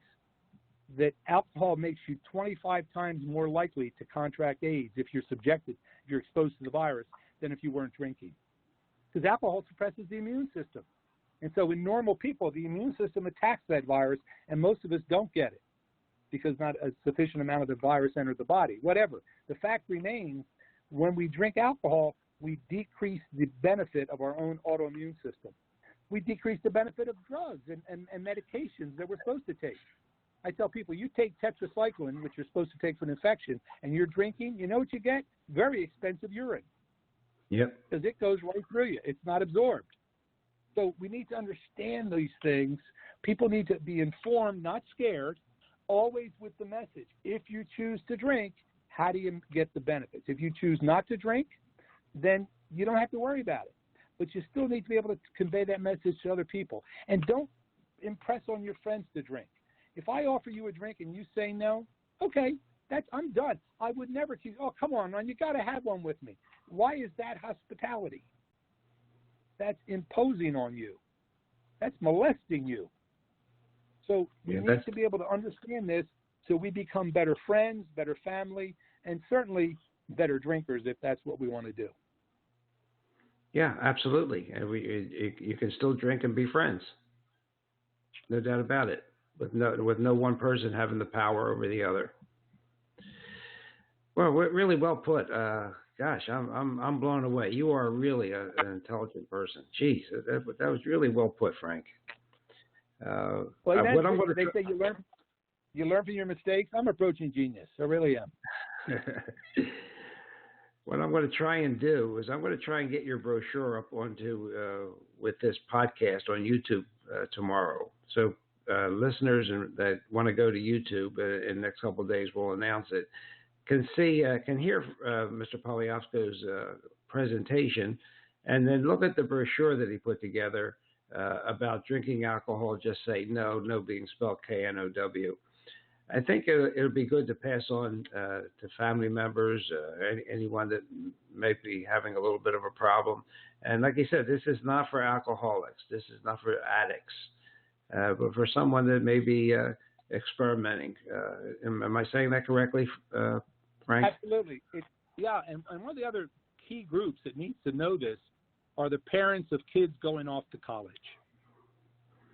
that alcohol makes you 25 times more likely to contract AIDS if you're exposed to the virus, than if you weren't drinking. Because alcohol suppresses the immune system. And so in normal people, the immune system attacks that virus, and most of us don't get it because not a sufficient amount of the virus entered the body. Whatever. The fact remains, when we drink alcohol, we decrease the benefit of our own autoimmune system. We decrease the benefit of drugs and medications that we're supposed to take. I tell people, you take tetracycline, which you're supposed to take for an infection, and you're drinking, you know what you get? Very expensive urine. Yep. Because it goes right through you. It's not absorbed. So we need to understand these things. People need to be informed, not scared, always with the message. If you choose to drink, how do you get the benefits? If you choose not to drink, then you don't have to worry about it. But you still need to be able to convey that message to other people. And don't impress on your friends to drink. If I offer you a drink and you say no, okay, I'm done. I would never choose, oh, come on, man, you got to have one with me. Why is that hospitality? That's imposing on you. That's molesting you. So we need to be able to understand this so we become better friends, better family, and certainly better drinkers if that's what we want to do. Yeah, absolutely. And you can still drink and be friends. No doubt about it. With no one person having the power over the other. Well, really well put. Gosh, I'm blown away. You are really an intelligent person. Jeez, that was really well put, Frank. Well, they say you learn from your mistakes. I'm approaching genius. I really am. What I'm going to try and do is I'm going to try and get your brochure up onto with this podcast on YouTube tomorrow. So listeners that want to go to YouTube in the next couple of days, we'll announce it. Can hear Mr. Poliafico's presentation, and then look at the brochure that he put together about drinking alcohol. Just say no being spelled KNOW. I think it would be good to pass on to family members, anyone that may be having a little bit of a problem. And like you said, this is not for alcoholics. This is not for addicts, but for someone that may be experimenting. Am I saying that correctly, Frank? Absolutely. And one of the other key groups that needs to know this are the parents of kids going off to college.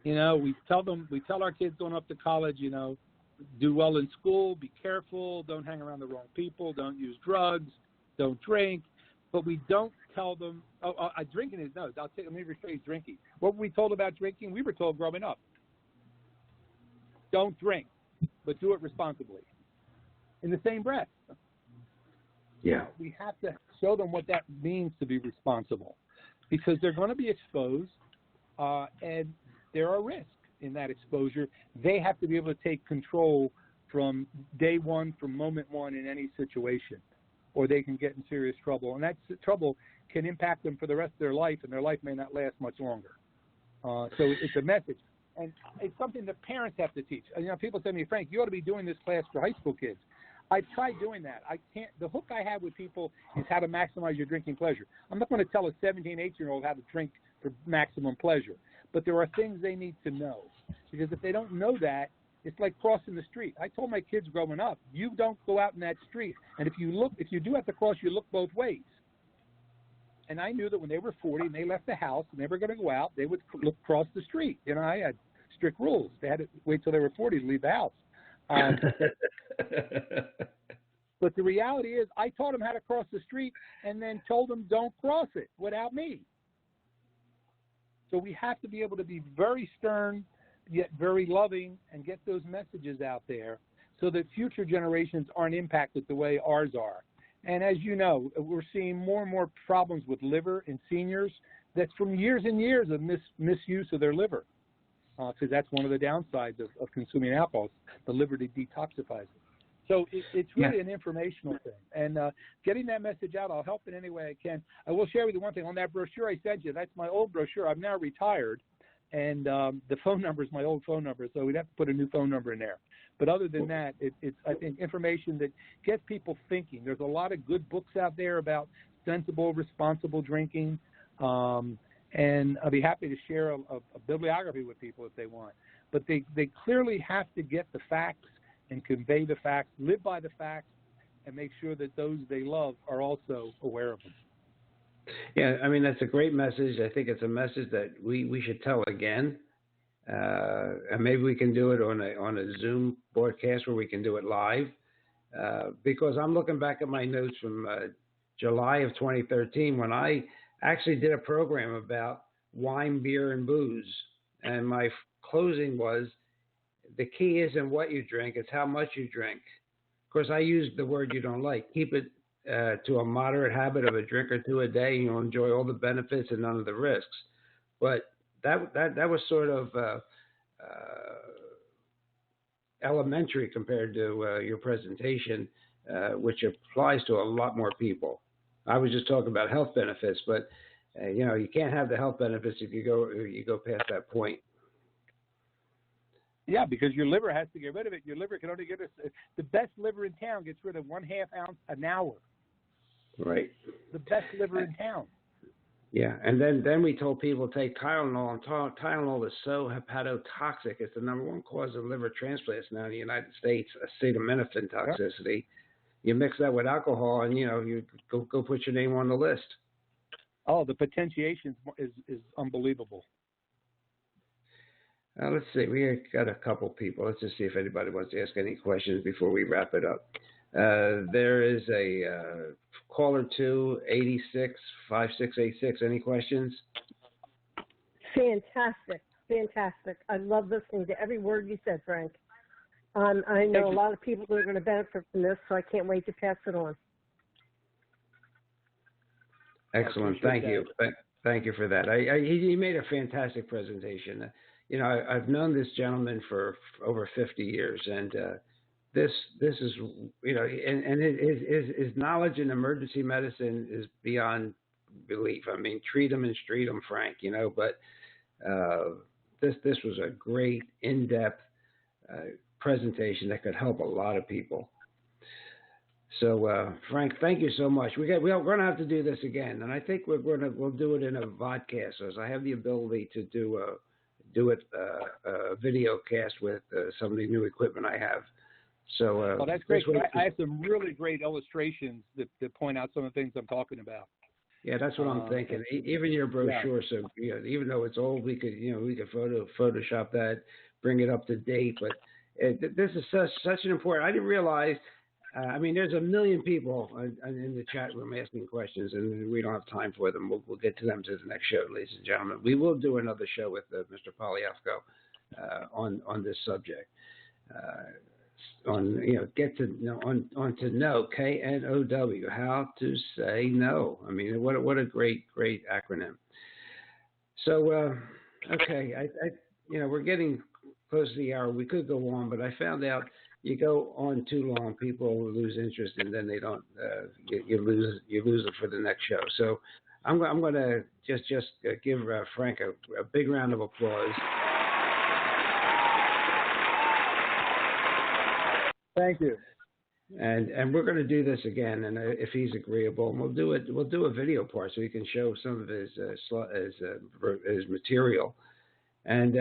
You know, we tell our kids going off to college, you know, do well in school, be careful, don't hang around the wrong people, don't use drugs, don't drink. But we don't tell them, drinking is no. Let me rephrase drinking. What were we told about drinking? We were told growing up, don't drink, but do it responsibly. In the same breath. Yeah. We have to show them what that means to be responsible, because they're going to be exposed, and there are risks in that exposure. They have to be able to take control from day one, from moment one in any situation, or they can get in serious trouble. And that trouble can impact them for the rest of their life, and their life may not last much longer. So it's a message. And it's something that parents have to teach. You know, people say to me, Frank, you ought to be doing this class for high school kids. I've tried doing that. I can't. The hook I have with people is how to maximize your drinking pleasure. I'm not going to tell a 17, 18-year-old how to drink for maximum pleasure. But there are things they need to know. Because if they don't know that, it's like crossing the street. I told my kids growing up, you don't go out in that street. And if you do have to cross, you look both ways. And I knew that when they were 40 and they left the house and they were going to go out, they would cross the street. You know, I had strict rules. They had to wait till they were 40 to leave the house. But the reality is, I taught them how to cross the street and then told them don't cross it without me. So we have to be able to be very stern, yet very loving, and get those messages out there so that future generations aren't impacted the way ours are. And as you know, we're seeing more and more problems with liver in seniors. That's from years and years of misuse of their liver, because that's one of the downsides of consuming alcohol, the liver detoxifies it. So it's really an informational thing. And getting that message out, I'll help in any way I can. I will share with you one thing. On that brochure I sent you, that's my old brochure. I'm now retired, and the phone number is my old phone number, so we'd have to put a new phone number in there. But other than that, it's, I think, information that gets people thinking. There's a lot of good books out there about sensible, responsible drinking, and I'll be happy to share a bibliography with people if they want. But they clearly have to get the facts and convey the facts, live by the facts, and make sure that those they love are also aware of them. Yeah, I mean, that's a great message. I think it's a message that we should tell again. And maybe we can do it on a Zoom broadcast where we can do it live. Because I'm looking back at my notes from July of 2013 when I actually did a program about wine, beer, and booze. And my closing was, the key isn't what you drink, it's how much you drink. Of course, I used the word you don't like. Keep it to a moderate habit of a drink or two a day, and you'll enjoy all the benefits and none of the risks. But that was sort of elementary compared to your presentation, which applies to a lot more people. I was just talking about health benefits, but you can't have the health benefits if you go past that point. Yeah, because your liver has to get rid of it. Your liver can only get the best liver in town gets rid of 1/2 ounce an hour. Right. The best liver in town. Yeah, and then we told people to take Tylenol, and Tylenol is so hepatotoxic. It's the #1 cause of liver transplants now in the United States, acetaminophen toxicity. Yep. You mix that with alcohol, and you go put your name on the list. Oh, the potentiation is unbelievable. Let's see. We got a couple people. Let's just see if anybody wants to ask any questions before we wrap it up. There is a caller 286-5686. Any questions? Fantastic. I love listening to every word you said, Frank. I know a lot of people who are going to benefit from this, so I can't wait to pass it on. Excellent. Thank you. Thank you for that. He made a fantastic presentation. I've known this gentleman for over 50 years, and this is, and his knowledge in emergency medicine is beyond belief. I mean, treat him and street him, Frank, but this was a great, in-depth presentation that could help a lot of people. So, Frank, thank you so much. We're going to have to do this again, and I think we'll do it in a vodcast, as I have the ability to do a video cast with some of the new equipment I have. So, that's great. I have some really great illustrations that point out some of the things I'm talking about. Yeah, that's what I'm thinking. Even your brochure. Yeah. So, even though it's old, we could Photoshop that, bring it up to date. But this is such an important. I didn't realize. There's a million people in the chat room asking questions, and we don't have time for them. We'll get to them to the next show, ladies and gentlemen. We will do another show with Mr. Poliafico on this subject. Get to know KNOW, how to say no. I mean, what a great acronym. So okay, we're getting close to the hour. We could go on, but I found out. You go on too long, people lose interest, and then they don't. You lose it for the next show. So I'm going to just give Frank a big round of applause. Thank you. And we're going to do this again, and if he's agreeable, and we'll do a video part so he can show some of his material, and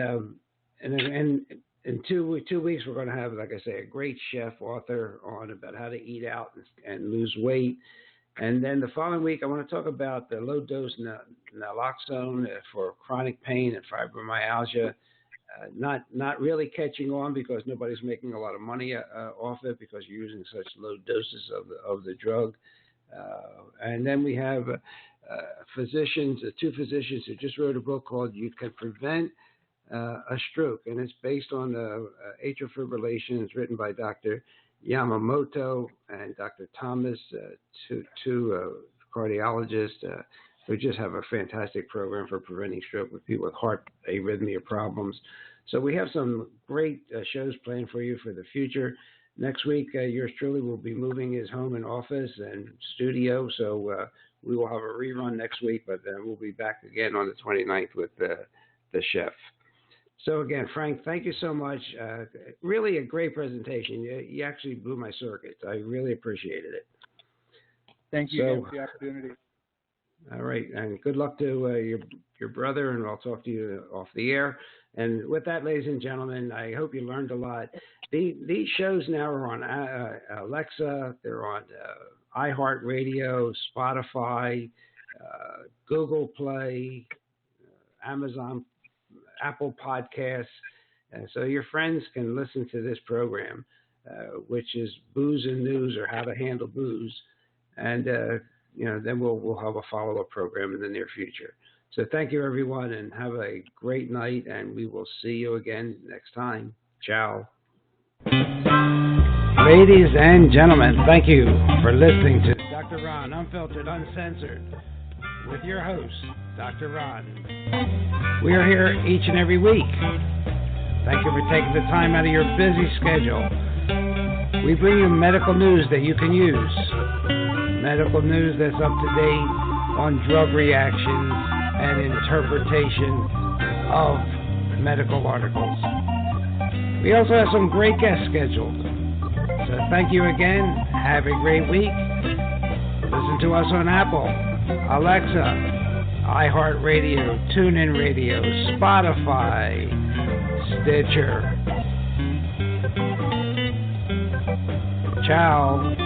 in 2 weeks, we're going to have, like I say, a great chef author on about how to eat out and lose weight. And then the following week, I want to talk about the low-dose naloxone for chronic pain and fibromyalgia. not really catching on because nobody's making a lot of money off it because you're using such low doses of the drug. And then we have physicians, two physicians who just wrote a book called "You Can Prevent a Stroke," and it's based on atrial fibrillation. It's written by Dr. Yamamoto and Dr. Thomas, two cardiologists who just have a fantastic program for preventing stroke with people with heart arrhythmia problems. So we have some great shows planned for you for the future. Next week, yours truly will be moving his home and office and studio, so we will have a rerun next week, but then we'll be back again on the 29th with the chef. So again, Frank, thank you so much. Really a great presentation. You actually blew my circuit. I really appreciated it. Thank you again for the opportunity. All right, and good luck to your brother, and I'll talk to you off the air. And with that, ladies and gentlemen, I hope you learned a lot. These shows now are on Alexa, they're on iHeartRadio, Spotify, Google Play, Amazon, Apple Podcasts. So your friends can listen to this program, which is Booze and News, or How to Handle Booze. And then we'll have a follow-up program in the near future. So thank you, everyone, and have a great night, and we will see you again next time. Ciao. Ladies and gentlemen, thank you for listening to Dr. Ron, Unfiltered, Uncensored, with your host, Dr. Ron. We are here each and every week. Thank you for taking the time out of your busy schedule. We bring you medical news that you can use. Medical news that's up to date on drug reactions and interpretation of medical articles. We also have some great guests scheduled. So thank you again. Have a great week. Listen to us on Apple, Alexa, iHeartRadio, TuneIn Radio, Spotify, Stitcher. Ciao.